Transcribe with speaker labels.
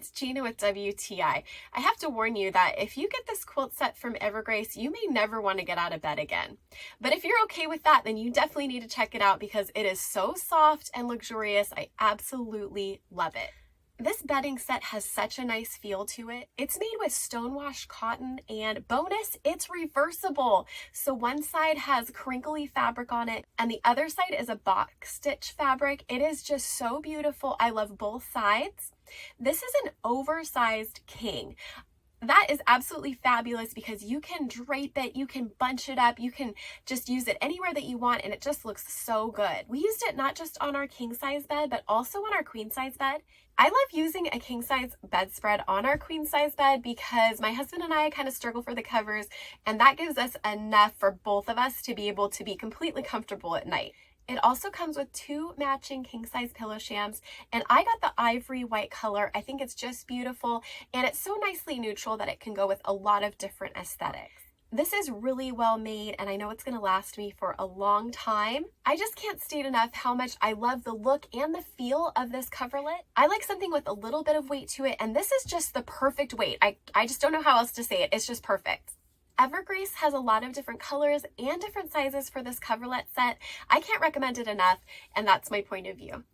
Speaker 1: it's Gina with WTI. I have to warn you that if you get this quilt set from EVERGRACE, you may never want to get out of bed again. But if you're okay with that, then you definitely need to check it out because it is so soft and luxurious. I absolutely love it. This bedding set has such a nice feel to it. It's made with Stonewashed cotton, and bonus, it's reversible. So one side has crinkly fabric on it and the other side is a box stitch fabric. It is just so beautiful. I love both sides. This is an oversized king. That is absolutely fabulous because you can drape it, you can bunch it up, you can just use it anywhere that you want, and it just looks so good. We used it not just on our king size bed, but also on our queen size bed. I love using a king size bedspread on our queen size bed because my husband and I kind of struggle for the covers, and that gives us enough for both of us to be able to be completely comfortable at night. It also comes with 2 matching king size pillow shams, and I got the ivory white color. I think it's just beautiful, and it's so nicely neutral that it can go with a lot of different aesthetics. This is really well made, and I know it's going to last me for a long time. I just can't state enough how much I love the look and the feel of this coverlet. I like something with a little bit of weight to it, and this is just the perfect weight. I just don't know how else to say it. It's just perfect. EVERGRACE has a lot of different colors and different sizes for this coverlet set. I can't recommend it enough, and that's my point of view.